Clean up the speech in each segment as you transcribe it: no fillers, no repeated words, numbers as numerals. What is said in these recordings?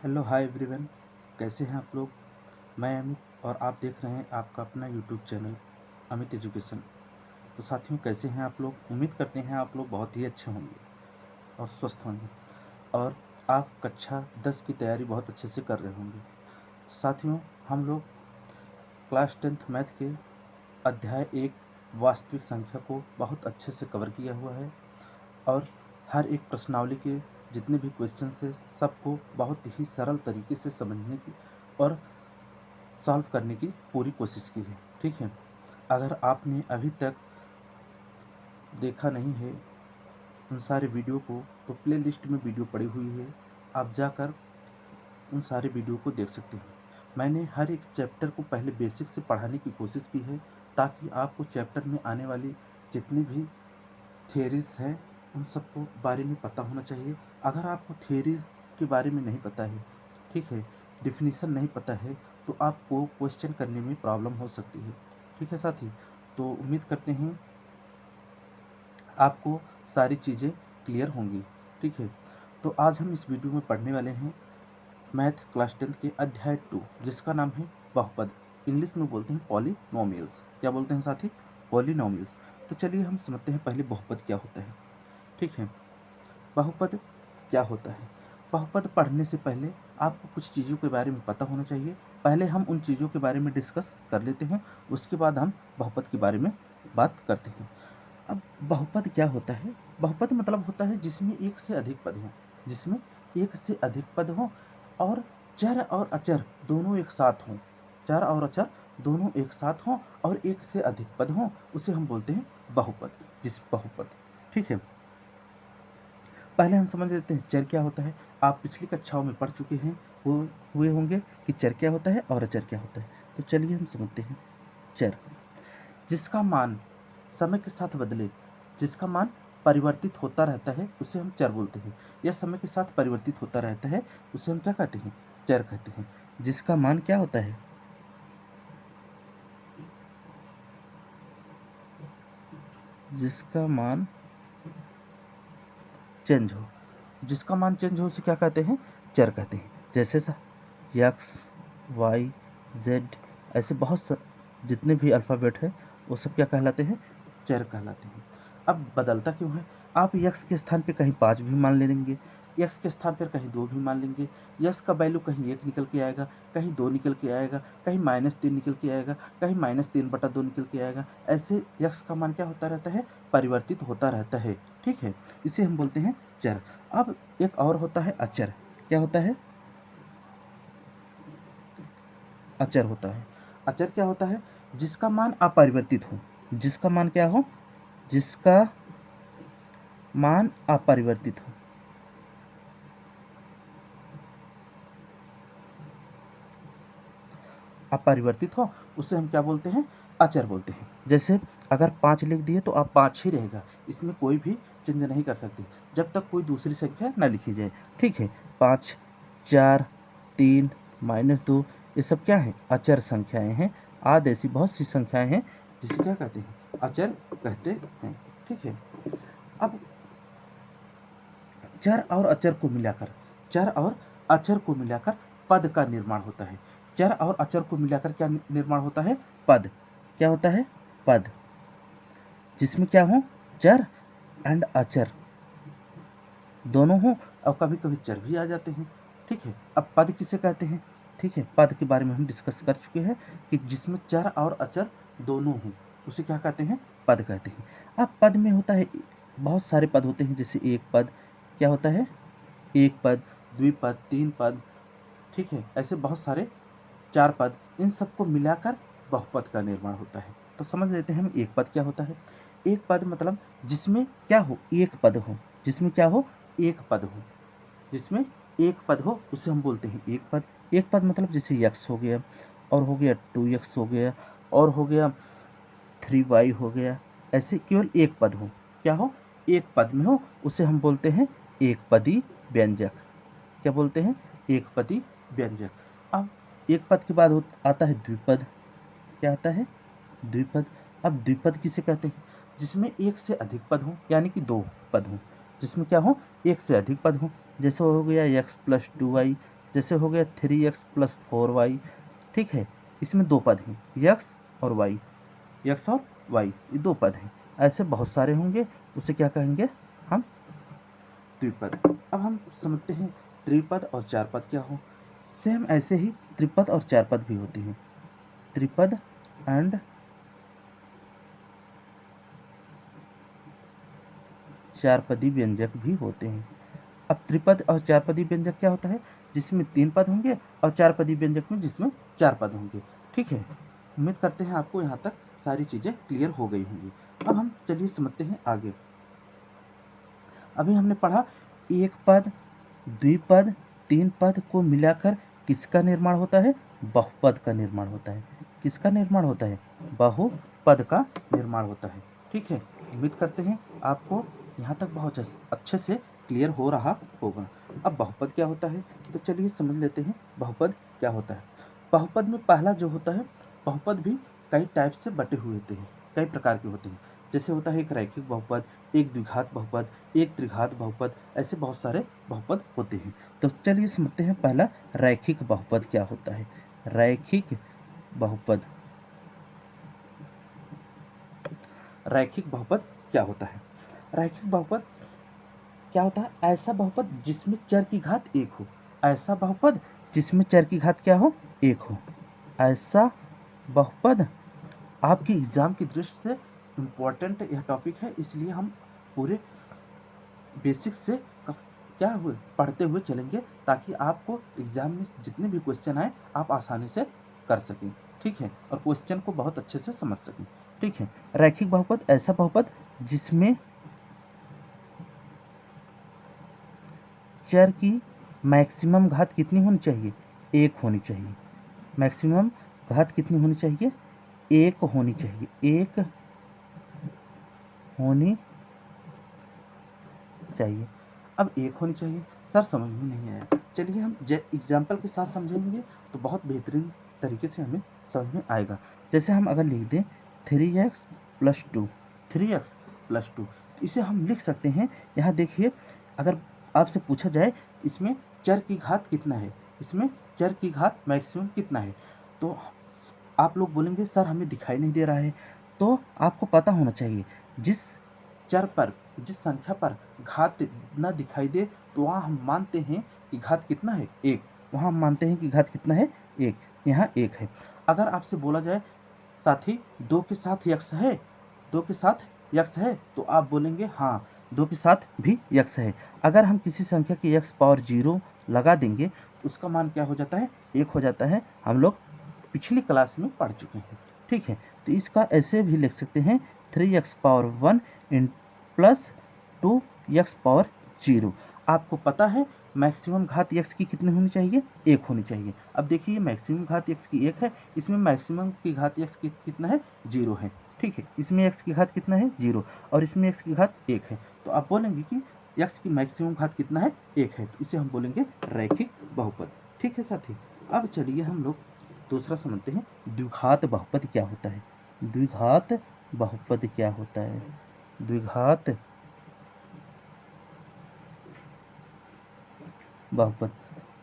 Hello hi everyone, कैसे हैं आप लोग। मैं अमित और आप देख रहे हैं आपका अपना यूट्यूब चैनल अमित एजुकेशन। तो साथियों, कैसे हैं आप लोग। उम्मीद करते हैं आप लोग बहुत ही अच्छे होंगे और स्वस्थ होंगे और आप कक्षा 10 की तैयारी बहुत अच्छे से कर रहे होंगे। साथियों, हम लोग क्लास 10th मैथ के अध्याय 1 वास्तविक संख्या को बहुत अच्छे से कवर किया हुआ है और हर एक प्रश्नावली के जितने भी क्वेश्चन थे सबको बहुत ही सरल तरीके से समझने की और सॉल्व करने की पूरी कोशिश की है। ठीक है, अगर आपने अभी तक देखा नहीं है उन सारे वीडियो को तो प्लेलिस्ट में वीडियो पड़ी हुई है, आप जाकर उन सारे वीडियो को देख सकते हैं। मैंने हर एक चैप्टर को पहले बेसिक से पढ़ाने की कोशिश की है ताकि आपको चैप्टर में आने वाली जितनी भी थियरीज हैं उन सबको बारे में पता होना चाहिए। अगर आपको थियरीज के बारे में नहीं पता है, ठीक है, डिफिनीशन नहीं पता है, तो आपको क्वेश्चन करने में प्रॉब्लम हो सकती है। ठीक है साथी, तो उम्मीद करते हैं आपको सारी चीज़ें क्लियर होंगी। ठीक है, तो आज हम इस वीडियो में पढ़ने वाले हैं मैथ क्लास 10 के अध्याय 2 जिसका नाम है बहुपद। इंग्लिश में बोलते हैं पॉलिनोमियल्स। क्या बोलते हैं साथी? पॉलिनोमियल्स। तो चलिए हम समझते हैं पहले बहुपद क्या होता है। ठीक है, बहुपद क्या होता है। बहुपद पढ़ने से पहले आपको कुछ चीज़ों के बारे में पता होना चाहिए। पहले हम उन चीज़ों के बारे में डिस्कस कर लेते हैं, उसके बाद हम बहुपद के बारे में बात करते हैं। अब बहुपद क्या होता है? बहुपद मतलब होता है जिसमें एक से अधिक पद हों, जिसमें एक से अधिक पद हों और चर और अचर दोनों एक साथ हों, चर और अचर दोनों एक साथ हों और एक से अधिक पद हों, उसे हम बोलते हैं बहुपद। बहुपद। ठीक है, पहले हम समझ लेते हैं चर क्या होता है। आप पिछली कक्षाओं में पढ़ चुके हैं हुए होंगे कि चर क्या होता है और अचर क्या होता है। तो चलिए हम समझते हैं। चर जिसका मान समय के साथ बदले, जिसका मान परिवर्तित होता रहता है उसे हम चर बोलते हैं। यह समय के साथ परिवर्तित होता रहता है उसे हम क्या कहते हैं? चर कहते हैं। जिसका मान क्या होता है? जिसका मान चेंज हो, जिसका मान चेंज हो उसे क्या कहते हैं? चर कहते हैं। जैसे एक्स, वाई, जेड, ऐसे बहुत जितने भी अल्फ़ाबेट है वो सब क्या कहलाते हैं? चर कहलाते हैं। अब बदलता क्यों है? आप यक्स के स्थान पे कहीं 5 भी मान ले लेंगे, यक्स के स्थान पर कहीं 2 भी मान लेंगे, यक्स का वैल्यू कहीं 1 निकल के आएगा, कहीं 2 निकल के आएगा, कहीं -3 निकल के आएगा, कहीं -3/2 निकल के आएगा। ऐसे यक्स का मान क्या होता रहता है? परिवर्तित होता रहता है। ठीक है, इसे हम बोलते हैं चर। अब एक और होता है अचर। क्या होता है? अचर होता है। अचर क्या होता है? जिसका मान अपरिवर्तित हो। जिसका मान क्या हो? जिसका मान अपरिवर्तित हो। अपरिवर्तित हो उसे हम क्या बोलते हैं? अचर बोलते हैं। जैसे अगर 5 लिख दिए तो आप 5 ही रहेगा, इसमें कोई भी चेंज नहीं कर सकते जब तक कोई दूसरी संख्या न लिखी जाए। ठीक है, 5, 4, 3, -2 ये सब क्या है? अचर संख्याएं हैं। आदि ऐसी बहुत सी संख्याएं हैं जिसे क्या कहते हैं? अचर कहते हैं। ठीक है, अब चर और अचर को मिलाकर, चर और अचर को मिलाकर पद का निर्माण होता है। चर और अचर को मिलाकर क्या निर्माण होता है? पद। क्या होता है? पद, जिसमें क्या हो? चर एंड अचर दोनों हो और कभी कभी चर भी आ जाते हैं। ठीक है, अब पद किसे कहते हैं? ठीक है, पद के बारे में हम डिस्कस कर चुके हैं कि जिसमें चर और अचर दोनों हों उसे क्या कहते हैं? पद कहते हैं। अब पद में होता है बहुत सारे पद होते हैं, जैसे एक पद। क्या होता है? एक पद, द्विपद, तीन पद। ठीक है, ऐसे बहुत सारे 4 पद, इन सबको मिलाकर बहुपद का निर्माण होता है। तो समझ लेते हैं हम एक पद क्या होता है। एक पद मतलब जिसमें क्या हो? एक पद हो। जिसमें क्या हो? एक पद हो। जिसमें एक पद हो उसे हम बोलते हैं एक पद। एक पद मतलब जैसे यक्स हो गया, और हो गया 2x हो गया, और हो गया 3y हो गया। ऐसे केवल एक पद हो। क्या हो? एक पद में हो उसे हम बोलते हैं एक पदी व्यंजक। क्या बोलते हैं? एक पदी व्यंजक। अब एक पद के बाद आता है द्विपद। क्या आता है? द्विपद। अब द्विपद किसे कहते हैं? जिसमें एक से अधिक पद हो, यानी कि 2 पद हो। जिसमें क्या हो? एक से अधिक पद हो। जैसे हो गया x + 2y, जैसे हो गया 3x प्लस 4y, ठीक है। इसमें दो पद हैं, x और y, x और y, ये दो पद हैं। ऐसे बहुत सारे होंगे, उसे क्या कहेंगे हम, द्विपद। अब हम समझते हैं त्रिपद और चार पद क्या हो। सेम ऐसे ही त्रिपद और चार पद भी होती हैं, त्रिपद एंड चारपदी व्यंजक भी होते हैं। अब त्रिपद और चारपदी व्यंजक क्या होता है, जिसमें तीन पद होंगे, और चारपदी व्यंजक में जिसमें चार पद होंगे, ठीक है। उम्मीद करते हैं आपको यहाँ तक सारी चीज़ें क्लियर हो गई होंगी। अब हम चलिए समझते हैं आगे। अभी हमने पढ़ा एक पद, द्विपद, तीन पद को मिलाकर किसका निर्माण होता है, बहुपद का निर्माण होता है। किसका निर्माण होता है, बहुपद का निर्माण होता है, ठीक है। उम्मीद करते हैं आपको यहाँ तक बहुत अच्छे से क्लियर हो रहा होगा। अब बहुपद क्या होता है, तो चलिए समझ लेते हैं बहुपद क्या होता है। बहुपद में पहला जो होता है, बहुपद भी कई टाइप से बटे हुए होते हैं, कई प्रकार के होते हैं। जैसे होता है एक रैखिक बहुपद, एक द्विघात बहुपद, एक त्रिघात बहुपद, ऐसे बहुत सारे बहुपद होते हैं। तो चलिए समझते हैं पहला रैखिक बहुपद क्या होता है। रैखिक बहुपद, रैखिक बहुपद क्या होता है। रैखिक बहुपद क्या होता है, ऐसा बहुपद जिसमें चर की घात एक हो। ऐसा बहुपद जिसमें चर की घात क्या हो, एक हो। ऐसा बहुपद, आपके एग्जाम की दृष्टि से इम्पोर्टेंट यह टॉपिक है, इसलिए हम पूरे बेसिक्स से क्या हुए पढ़ते हुए चलेंगे, ताकि आपको एग्जाम में जितने भी क्वेश्चन आए आप आसानी से कर सकें, ठीक है, और क्वेश्चन को बहुत अच्छे से समझ सकें, ठीक है। रैखिक बहुपद ऐसा बहुपद जिसमें चर की मैक्सिमम घात कितनी होनी चाहिए, एक होनी चाहिए। मैक्सिमम घात कितनी होनी चाहिए, एक होनी चाहिए, एक होनी चाहिए। अब एक होनी चाहिए, सर समझ में नहीं आया, चलिए हम एग्जाम्पल के साथ समझेंगे तो बहुत बेहतरीन तरीके से हमें समझ में आएगा। जैसे हम अगर लिख दें 3x प्लस 2, 3x प्लस 2, तो इसे हम लिख सकते हैं। यहाँ देखिए, अगर आपसे पूछा जाए इसमें चर की घात कितना है, इसमें चर की घात मैक्सिमम कितना है, तो आप लोग बोलेंगे सर हमें दिखाई नहीं दे रहा है। तो आपको पता होना चाहिए, जिस चर पर, जिस संख्या पर घात न दिखाई दे, तो वहाँ हम मानते हैं कि घात कितना है, एक। वहाँ हम मानते हैं कि घात कितना है, एक। यहाँ एक है। अगर आपसे बोला जाए साथी 2 के साथ यक्स है, 2 के साथ यक्स है, तो आप बोलेंगे हाँ 2 के साथ भी यक्स है। अगर हम किसी संख्या की x पावर 0 लगा देंगे तो उसका मान क्या हो जाता है, एक हो जाता है। हम लोग पिछली क्लास में पढ़ चुके हैं, ठीक है। तो इसका ऐसे भी लिख सकते हैं 3x power 1 in plus 2x power 0। आपको पता है मैक्सिमम घात x की कितनी होनी चाहिए, एक होनी चाहिए। अब देखिए मैक्सिमम घात x की एक है, इसमें मैक्सिमम की घात x की कितना है, 0 है, ठीक है। इसमें x की घात कितना है, 0, और इसमें x की घात 1 है। तो आप बोलेंगे कि x की मैक्सिमम घात कितना है, 1 है, तो इसे हम बोलेंगे रैखिक बहुपद, ठीक है साथी। अब चलिए हम लोग दूसरा समझते हैं, द्विघात बहुपद क्या होता है। द्विघात बहुपद क्या होता है, द्विघात बहुपद।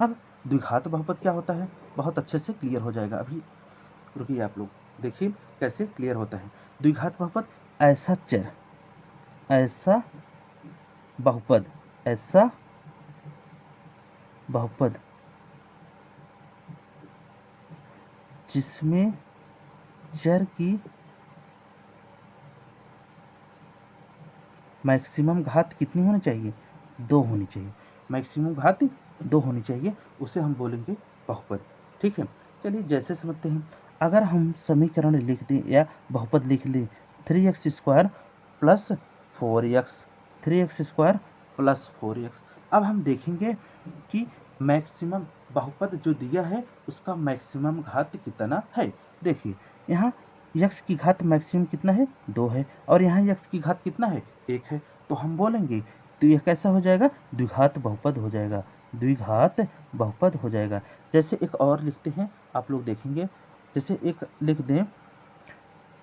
अब द्विघात बहुपद क्या होता है, बहुत अच्छे से क्लियर हो जाएगा। अभी रुकिए, आप लोग देखिए कैसे क्लियर होता है। द्विघात बहुपद ऐसा चर, ऐसा बहुपद, ऐसा बहुपद जिसमें चर की मैक्सिमम घात कितनी होनी चाहिए, 2 होनी चाहिए। मैक्सिमम घात 2 होनी चाहिए, उसे हम बोलेंगे बहुपद, ठीक है। चलिए जैसे समझते हैं, अगर हम समीकरण लिख दें या बहुपद लिख लें 3x square plus 4x, 3x square plus 4x। अब हम देखेंगे कि मैक्सिमम बहुपद जो दिया है उसका मैक्सिमम घात कितना है। देखिए यहाँ x की घात मैक्सिमम कितना है, 2 है, और यहाँ x की घात कितना है, 1 है। तो हम बोलेंगे तो यह कैसा हो जाएगा, द्विघात बहुपद हो जाएगा, द्विघात बहुपद हो जाएगा। जैसे एक और लिखते हैं, आप लोग देखेंगे, जैसे एक लिख दें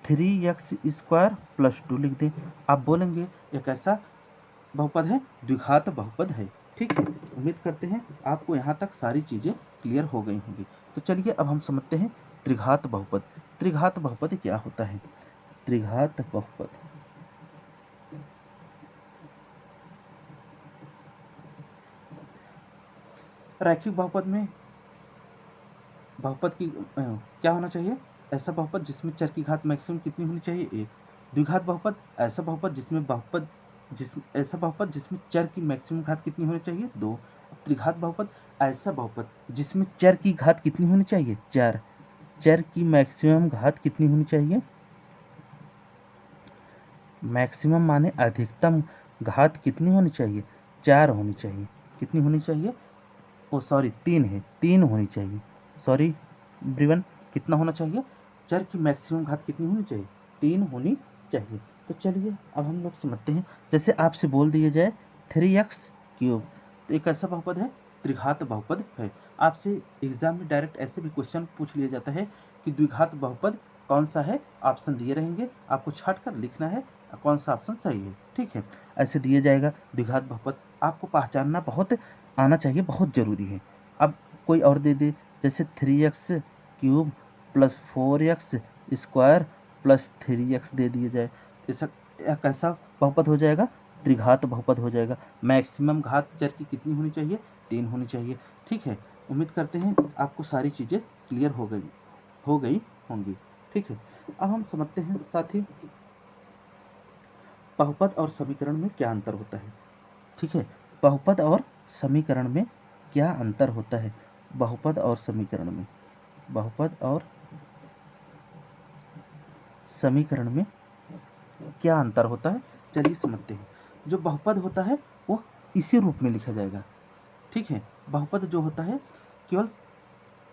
3x स्क्वायर प्लस 2 लिख दें, आप बोलेंगे एक ऐसा बहुपद है, द्विघात बहुपद है, ठीक है, उम्मीद करते हैं आपको यहाँ तक सारी चीज़ें क्लियर हो गई होंगी। तो चलिए अब हम समझते हैं त्रिघात बहुपद। त्रिघात बहुपद क्या होता है? त्रिघात बहुपद रैखिक बहुपद में बहुपद की क्या होना चाहिए? ऐसा बहुपद जिसमें चर की घात मैक्सिमम कितनी होनी चाहिए? 1। द्विघात बहुपद ऐसा बहुपद जिसमें चर की मैक्सिमम घात कितनी होनी चाहिए? 2। त्रिघात बहुपद ऐसा बहुपद जिसमें चर की घात कितनी होनी चाहिए? 4। चर की मैक्सिमम घात कितनी होनी चाहिए? मैक्सिमम माने अधिकतम घात कितनी होनी चाहिए? 4 होनी चाहिए। कितनी होनी चाहिए? ओ सॉरी 3 है, 3 होनी चाहिए। सॉरी एवरीवन, कितना होना चाहिए? चर की मैक्सिमम घात कितनी होनी चाहिए? 3 होनी चाहिए। तो चलिए अब हम लोग समझते हैं, जैसे आपसे बोल दिया जाए 3x³ तो एक ऐसा बहुपद है, त्रिघात बहुपद है। आपसे एग्जाम में डायरेक्ट ऐसे भी क्वेश्चन पूछ लिया जाता है कि द्विघात बहुपद कौन सा है? ऑप्शन दिए रहेंगे, आपको छाट कर लिखना है कौन सा ऑप्शन सही है। ठीक है, ऐसे दिया जाएगा द्विघात बहुपद, आपको पहचानना बहुत आना चाहिए, बहुत ज़रूरी है। अब कोई और दे दे, जैसे 3x³ + 4x² + 3x दे दिया जाए, ऐसा कैसा बहुपद हो जाएगा? त्रिघात बहुपद हो जाएगा। मैक्सिमम घात चर की कितनी होनी चाहिए? 3 होनी चाहिए। ठीक है, उम्मीद करते हैं आपको सारी चीज़ें क्लियर हो गई होंगी। ठीक है, अब हम समझते हैं साथी बहुपद और समीकरण में क्या अंतर होता है। ठीक है, बहुपद और समीकरण में क्या अंतर होता है? बहुपद और समीकरण में क्या अंतर होता है, चलिए समझते हैं। जो बहुपद होता है वो इसी रूप में लिखा जाएगा। ठीक है, बहुपद जो होता है केवल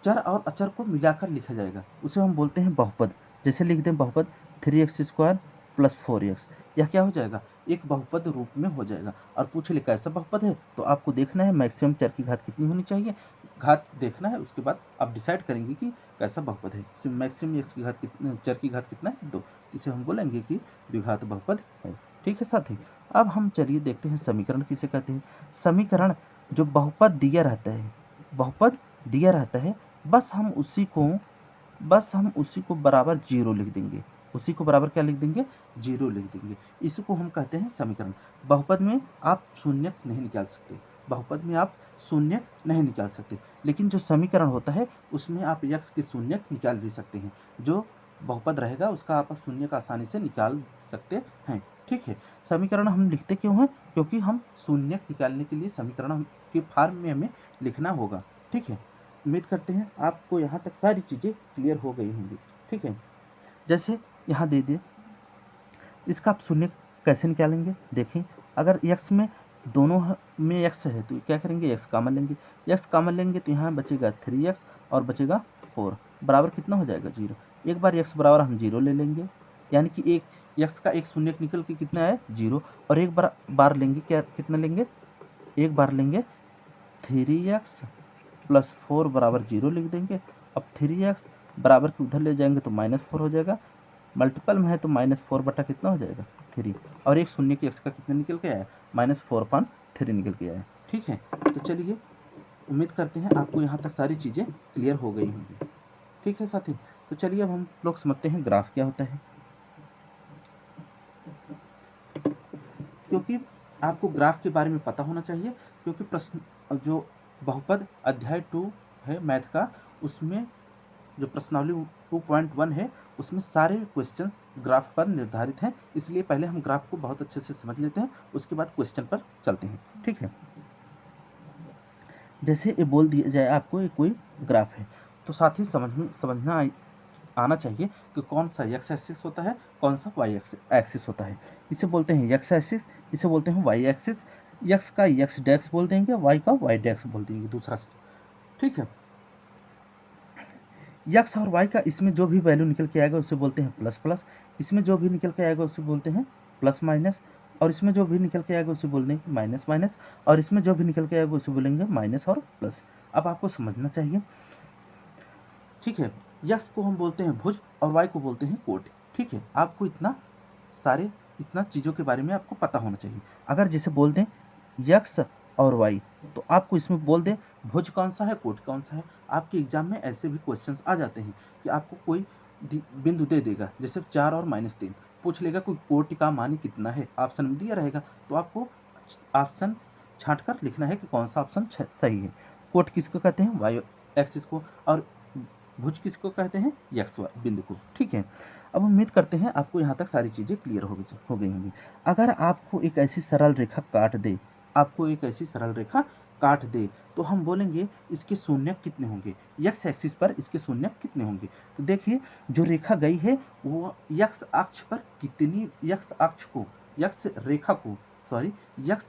चर और अचर को मिलाकर लिखा जाएगा, उसे हम बोलते हैं बहुपद। जैसे लिख दें बहुपद 3x² + 4x, यह क्या हो जाएगा? एक बहुपद रूप में हो जाएगा। और पूछ ले कैसा बहुपद है, तो आपको देखना है मैक्सिमम चर की घात कितनी होनी चाहिए, घात देखना है, उसके बाद आप डिसाइड करेंगे कि कैसा बहुपद है। मैक्सिमम एक्स की घात चर की घात कितना है? 2, इसे हम बोलेंगे कि द्विघात बहुपद है। ठीक है साथी, अब हम चलिए देखते हैं समीकरण किसे कहते हैं। समीकरण जो बहुपद दिया रहता है, बस हम उसी को बराबर 0 लिख देंगे। उसी को बराबर क्या लिख देंगे? 0 लिख देंगे। इसी को हम कहते हैं समीकरण। बहुपद में आप शून्य नहीं निकाल सकते, लेकिन जो समीकरण होता है उसमें आप x के शून्य निकाल भी सकते हैं। जो बहुपद रहेगा उसका आप शून्य का आसानी से निकाल सकते हैं। ठीक है, समीकरण हम लिखते क्यों हैं? क्योंकि हम शून्य निकालने के लिए समीकरण के फॉर्म में हमें लिखना होगा। ठीक है, उम्मीद करते हैं आपको यहाँ तक सारी चीज़ें क्लियर हो गई होंगी। ठीक है, जैसे यहाँ दे दिए, इसका आप शून्य कैसे निकालेंगे? देखें, अगर x में दोनों में x है तो क्या करेंगे? x कॉमन लेंगे तो यहाँ बचेगा 3x और बचेगा 4, बराबर कितना हो जाएगा? 0। एक बार x बराबर हम 0 ले लेंगे, यानी कि एक x का एक शून्य निकल के कितना है? 0। और एक बार लेंगे, कितना लेंगे? एक बार लेंगे 3x + 4 बराबर 0 लिख देंगे। अब 3x बराबर के उधर ले जाएंगे तो -4 हो जाएगा, मल्टीपल में है तो -4 बटा कितना हो जाएगा? 3। और एक शून्य की x का कितना निकल के आया? -4/3 निकल के आया। ठीक है, तो चलिए उम्मीद करते हैं आपको यहाँ तक सारी चीज़ें क्लियर हो गई होंगी। ठीक है साथी, तो चलिए अब हम लोग समझते हैं ग्राफ क्या होता है। क्योंकि आपको ग्राफ के बारे में पता होना चाहिए, क्योंकि प्रश्न जो बहुपद अध्याय 2 है मैथ का, उसमें जो प्रश्नावली 2.1 है उसमें सारे क्वेश्चंस ग्राफ पर निर्धारित हैं। इसलिए पहले हम ग्राफ को बहुत अच्छे से समझ लेते हैं, उसके बाद क्वेश्चन पर चलते हैं। ठीक है, जैसे ये बोल दिया जाए आपको ये कोई ग्राफ है, तो साथ ही समझना आना चाहिए कि कौन सा x एक्सिस होता है, कौन सा y एक्सिस होता है। इसे बोलते हैं x एक्सिस, इसे बोलते हैं y एक्सिस। x का x डैक्स बोल देंगे, y का y डैक्स बोल देंगे दूसरा से। ठीक है, x और y का इसमें जो भी वैल्यू निकल के आएगा उसे बोलते हैं प्लस प्लस, इसमें जो भी निकल के आएगा उसे बोलते हैं प्लस माइनस, और इसमें जो भी निकल के आएगा उसे बोल देंगे माइनस माइनस, और इसमें जो भी निकल के आएगा उसे बोलेंगे माइनस और प्लस। अब आपको समझना चाहिए। ठीक है, यक्स को हम बोलते हैं भुज और वाई को बोलते हैं कोट। ठीक है, आपको इतना चीज़ों के बारे में आपको पता होना चाहिए। अगर जैसे बोल दें यक्स और वाई, तो आपको इसमें बोल दे भुज कौन सा है, कोट कौन सा है। आपके एग्जाम में ऐसे भी क्वेश्चंस आ जाते हैं कि आपको कोई बिंदु दे देगा, जैसे 4 और -3 पूछ लेगा कोई कोट का मान कितना है, ऑप्शन में दिया रहेगा, तो आपको ऑप्शन छांट कर लिखना है कि कौन सा ऑप्शन सही है। कोट किसको कहते हैं, वाई एक्सिस को, और भुज किसको कहते हैं, एक्स बिंदु को। ठीक है, अब उम्मीद करते हैं आपको यहाँ तक सारी चीज़ें क्लियर हो गई होंगी। अगर आपको एक ऐसी सरल रेखा काट दे, आपको एक ऐसी सरल रेखा काट दे, तो हम बोलेंगे इसके शून्य कितने होंगे, एक्स एक्सिस पर इसके शून्य कितने होंगे। तो देखिए जो रेखा गई है वो एक्स अक्ष पर कितनी, एक्स अक्ष को, एक्स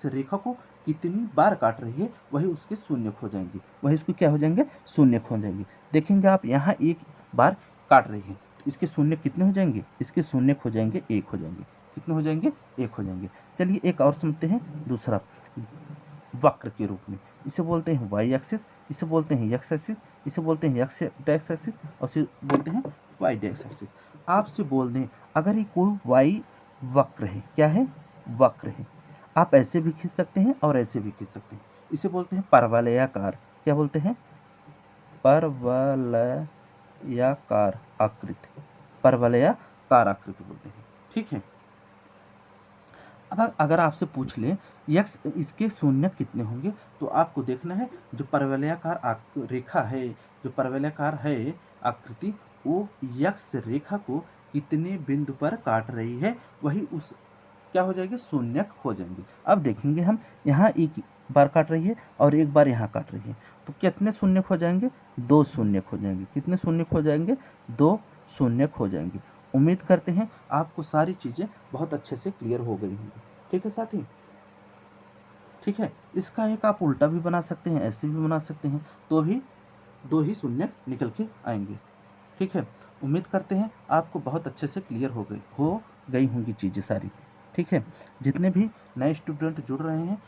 रेखा को कितनी बार काट रही है, वही उसके शून्य हो जाएंगे, वही उसको क्या हो जाएंगे, शून्य हो जाएंगे। देखेंगे आप यहाँ एक बार काट रही है, तो इसके शून्य कितने हो जाएंगे, इसके शून्य हो जाएंगे 1 हो जाएंगे। कितने हो जाएंगे, 1 हो जाएंगे। चलिए एक और समझते हैं, दूसरा वक्र के रूप में, इसे बोलते हैं वाई एक्सिस, इसे बोलते हैं एक्स एक्सिस, इसे बोलते हैं एक्स डैश एक्सिस, और इसे बोलते हैं वाई डैश एक्सिस। आपसे बोल दें अगर ये कोई वाई वक्र है, क्या है, वक्र है, आप ऐसे भी खींच सकते हैं और ऐसे भी खींच सकते हैं, इसे बोलते हैं परवलयाकार। क्या बोलते हैं, परवलयाकार आकृति, परवलयाकार आकृति बोलते हैं। ठीक है, अब अगर आपसे पूछ ले यक्स इसके शून्य कितने होंगे, तो आपको देखना है जो परवलयाकार रेखा है, जो परवलयाकार है आकृति, वो यक्स रेखा को कितने बिंदु पर काट रही है, वही उस क्या हो जाएगी, शून्य हो जाएंगे। अब देखेंगे हम यहाँ एक बार काट रही है और एक बार यहाँ काट रही है, तो कितने शून्य हो जाएंगे, 2 शून्य हो जाएंगे। कितने शून्य हो जाएंगे, 2 शून्य हो जाएंगे। उम्मीद करते हैं आपको सारी चीज़ें बहुत अच्छे से क्लियर हो गई होंगी। ठीक है साथी, ठीक है, इसका एक आप उल्टा भी बना सकते हैं, ऐसे भी बना सकते हैं, तो भी 2 ही शून्य निकल के आएंगे। ठीक है, उम्मीद करते हैं आपको बहुत अच्छे से क्लियर हो गई होंगी चीज़ें सारी। ठीक है, जितने भी नए स्टूडेंट जुड़ रहे हैं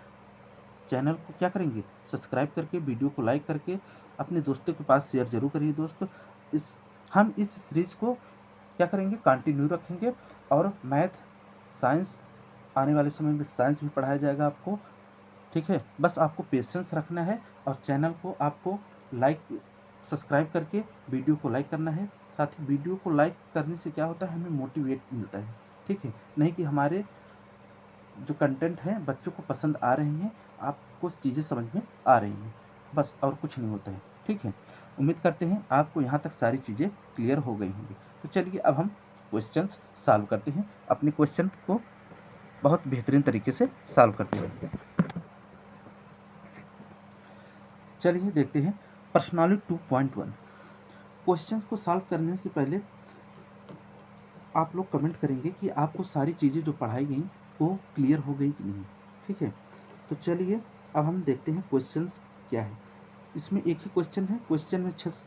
चैनल को क्या करेंगे, सब्सक्राइब करके वीडियो को लाइक करके अपने दोस्तों के पास शेयर जरूर करिए। दोस्तों हम इस सीरीज को क्या करेंगे, कंटिन्यू रखेंगे, और मैथ साइंस आने वाले समय में साइंस भी पढ़ाया जाएगा आपको। ठीक है, बस आपको पेशेंस रखना है और चैनल को आपको लाइक सब्सक्राइब करके वीडियो को लाइक करना है। साथ ही वीडियो को लाइक करने से क्या होता है, हमें मोटिवेट मिलता है। ठीक है, नहीं कि हमारे जो कंटेंट है बच्चों को पसंद आ रही हैं, आपको चीज़ें समझ में आ रही हैं, बस और कुछ नहीं होता है। ठीक है, उम्मीद करते हैं आपको यहाँ तक सारी चीज़ें क्लियर हो गई होंगी। तो चलिए अब हम क्वेश्चंस सॉल्व करते हैं, अपने क्वेश्चन को बहुत बेहतरीन तरीके से सॉल्व करते हैं। चलिए देखते हैं प्रश्नावली 2.1। क्वेश्चंस को सॉल्व करने से पहले आप लोग कमेंट करेंगे कि आपको सारी चीज़ें जो पढ़ाई गई वो क्लियर हो गई कि नहीं। ठीक है, तो चलिए अब हम देखते हैं क्वेश्चंस क्या है। इसमें एक ही क्वेश्चन है, क्वेश्चन में 6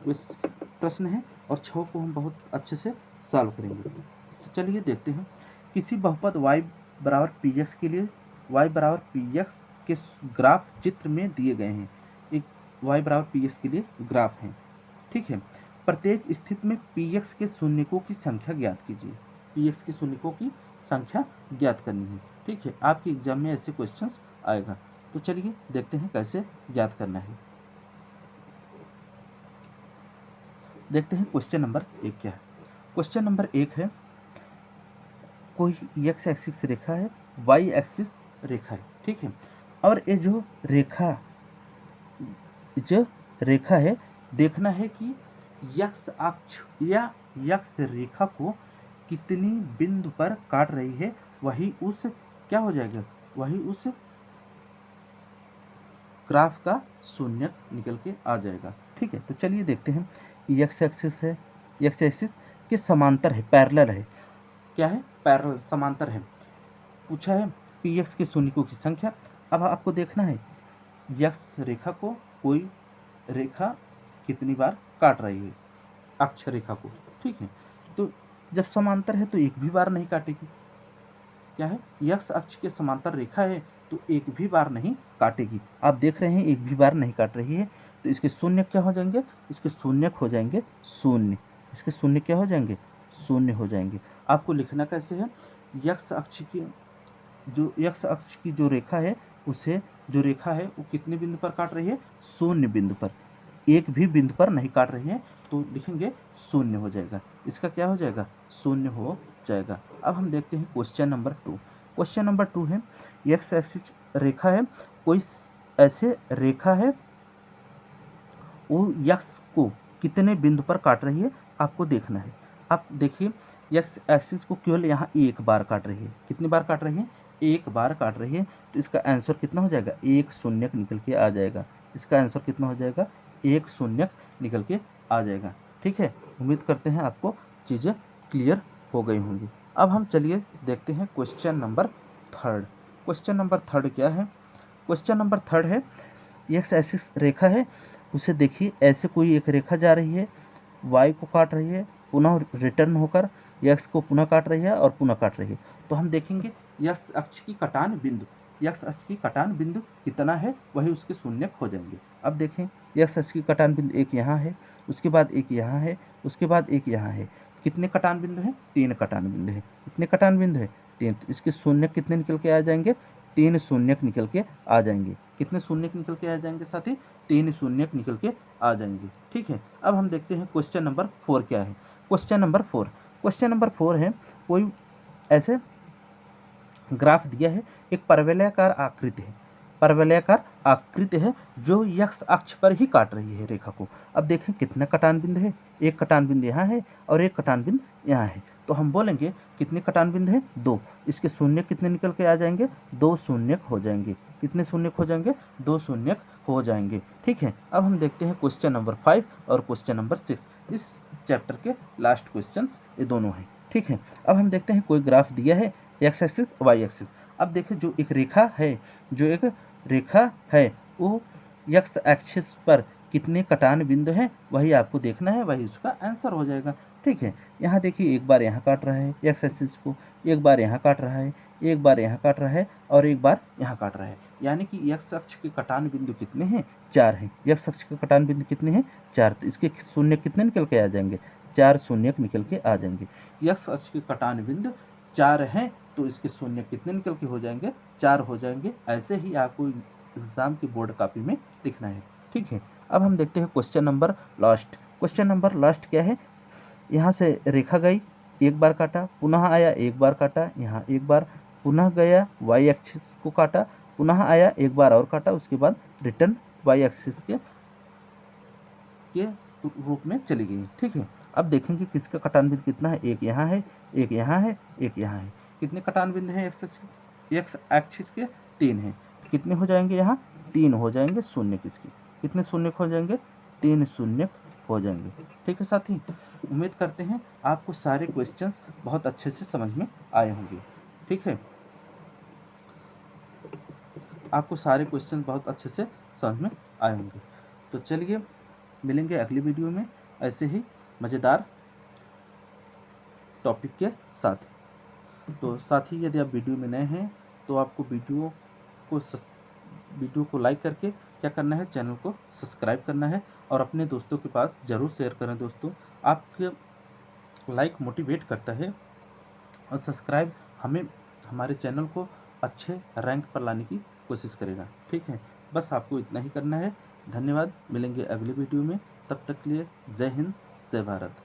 प्रश्न हैं और 6 को हम बहुत अच्छे से सॉल्व करेंगे। तो चलिए देखते हैं, किसी बहुपद y बराबर px के लिए y बराबर px के ग्राफ चित्र में दिए गए हैं। एक y बराबर px के लिए ग्राफ है। ठीक है, प्रत्येक स्थिति में px के शून्यकों की संख्या ज्ञात कीजिए। px के शून्यकों की संख्या ज्ञात करनी है। ठीक है, आपके एग्जाम में ऐसे क्वेश्चंस आएगा। तो चलिए देखते हैं कैसे ज्ञात करना है। देखते हैं क्वेश्चन नंबर 1 क्या है। क्वेश्चन नंबर 1 है, कोई x एक्सिस रेखा है, y एक्सिस रेखा है। ठीक है, और ये जो रेखा है, देखना है कि x अक्ष या x रेखा को कितनी बिंदु पर काट रही है, वही उस क्या हो जाएगा, वही उस ग्राफ का शून्य निकल के आ जाएगा। ठीक है, तो चलिए देखते हैं, x एक्सिस है, x एक्सिस के समांतर है, पैरेलल है। क्या है, पैरेलल, समांतर है। पूछा है px के शून्यकों की संख्या। अब आपको देखना है x रेखा को कोई रेखा कितनी बार काट रही है, अक्ष रेखा को। ठीक है, तो जब समांतर है तो एक भी बार नहीं काटेगी। क्या है, x अक्ष के समांतर रेखा है तो एक भी बार नहीं काटेगी। आप देख रहे हैं एक भी बार नहीं काट रही है, तो इसके शून्य क्या हो जाएंगे, इसके शून्य हो जाएंगे शून्य। इसके शून्य क्या हो जाएंगे, शून्य हो जाएंगे। आपको लिखना कैसे है, x अक्ष की जो रेखा है उसे जो रेखा है वो कितने बिंदु पर काट रही है, शून्य बिंदु पर, एक भी बिंदु पर नहीं काट रही है, तो लिखेंगे शून्य हो जाएगा, इसका क्या हो जाएगा, शून्य हो जाएगा। अब हम देखते हैं क्वेश्चन नंबर 2। क्वेश्चन नंबर 2 है, एक्स एक्सिस रेखा है, कोई ऐसे रेखा है वो एक्स को कितने बिंदु पर काट रही है आपको देखना है। आप देखिए एक्स एक्सिस को केवल यहाँ एक बार काट रही है, कितनी बार काट रही है, एक बार काट रही है, तो इसका आंसर कितना हो जाएगा, एक शून्यक निकल के आ जाएगा। इसका आंसर कितना हो जाएगा, एक शून्यक निकल के आ जाएगा। ठीक है, उम्मीद करते हैं आपको चीज़ें क्लियर हो गई होंगी। अब हम चलिए देखते हैं क्वेश्चन नंबर 3। क्वेश्चन नंबर 3 क्या है, क्वेश्चन नंबर 3 है, एक्स एक्सिस रेखा है, उसे देखिए ऐसे कोई एक रेखा जा रही है, वाई को काट रही है, पुनः रिटर्न होकर एक्स को पुनः काट रही है और पुनः काट रही है। तो हम देखेंगे एक्स अक्ष की कटान बिंदु, एक्स अक्ष की कटान बिंदु कितना है वही उसके शून्यक हो जाएंगे। अब देखें एक्स अक्ष की कटान बिंदु एक यहाँ है, उसके बाद एक यहाँ है, उसके बाद एक यहाँ है, कितने कटान बिंदु हैं, 3 कटान बिंदु है। कितने कटान बिंदु है, 3। तो इसके शून्यक कितने निकल के आ जाएंगे, 3 शून्यक निकल के आ जाएंगे। कितने शून्यक निकल के आ जाएंगे साथी, 3 शून्यक निकल के आ जाएंगे। ठीक है, अब हम देखते हैं क्वेश्चन नंबर 4 क्या है। क्वेश्चन नंबर 4, क्वेश्चन नंबर 4 है, कोई ऐसे ग्राफ दिया है, एक परवलयाकार आकृति है, परवलयाकार आकृति है जो एक्स अक्ष पर ही काट रही है रेखा को। अब देखें कितने कटान बिंदु है, एक कटान बिंदु यहाँ है और एक कटान बिंदु यहाँ है, तो हम बोलेंगे कितने कटान बिंदु है, 2। इसके शून्य कितने निकल के आ जाएंगे, 2 शून्यक हो जाएंगे। कितने शून्यक हो जाएंगे, 2 शून्यक हो जाएंगे। ठीक है, अब हम देखते हैं क्वेश्चन नंबर 5 और क्वेश्चन नंबर 6, इस चैप्टर के लास्ट क्वेश्चन ये दोनों हैं। ठीक है, अब हम देखते हैं कोई ग्राफ दिया है, एक्स एक्सिस वाई एक्सिस। अब देखिए जो एक रेखा है, जो एक रेखा है वो एक्स एक्सिस पर कितने कटान बिंदु हैं वही आपको देखना है, वही उसका आंसर हो जाएगा। ठीक है, यहाँ देखिए एक बार यहाँ काट रहा है एक्स एक्सिस को, एक बार यहाँ काट रहा है, एक बार यहाँ काट रहा है और एक बार यहाँ काट रहा है, यानी कि एक्स अक्ष के कटान बिंदु कितने हैं, 4 हैं। एक्स अक्ष के कटान बिंदु कितने हैं, 4। तो इसके शून्य कितने निकल के आ जाएंगे, 4 शून्यक निकल के आ जाएंगे। एक्स अक्ष के कटान बिंदु 4 हैं, तो इसके शून्य कितने निकल के हो जाएंगे, 4 हो जाएंगे। ऐसे ही आपको एग्जाम की बोर्ड कॉपी में लिखना है। ठीक है, अब हम देखते हैं question number last. Question number last क्या है, यहाँ से रेखा गई, एक बार काटा, पुनः आया, एक बार काटा, यहाँ एक बार, पुनः गया, वाई एक्सिस को काटा, पुनः आया, एक बार और काटा, उसके बाद रिटर्न वाई एक्सिस के रूप में चली गई। ठीक है, अब देखेंगे किसका कटान बिंदु कितना है, एक यहाँ है, एक यहाँ है, एक यहाँ है। कितने कटान बिंदु हैं एक्स एक्सिस के, 3 हैं। तो कितने हो जाएंगे, यहाँ 3 हो जाएंगे शून्य किसके, कितने शून्य हो जाएंगे, 3 शून्य हो जाएंगे। ठीक है साथी, उम्मीद करते हैं आपको सारे क्वेश्चंस बहुत अच्छे से समझ में आए होंगे। ठीक है, आपको सारे क्वेश्चन बहुत अच्छे से समझ में आए होंगे। तो चलिए मिलेंगे अगली वीडियो में ऐसे ही मज़ेदार टॉपिक के साथ। तो साथी यदि आप वीडियो में नए हैं तो आपको वीडियो को लाइक करके क्या करना है, चैनल को सब्सक्राइब करना है और अपने दोस्तों के पास ज़रूर शेयर करें। दोस्तों आपके लाइक मोटिवेट करता है और सब्सक्राइब हमें हमारे चैनल को अच्छे रैंक पर लाने की कोशिश करेगा। ठीक है, बस आपको इतना ही करना है। धन्यवाद, मिलेंगे अगली वीडियो में, तब तक के लिए जय हिंद, जय भारत।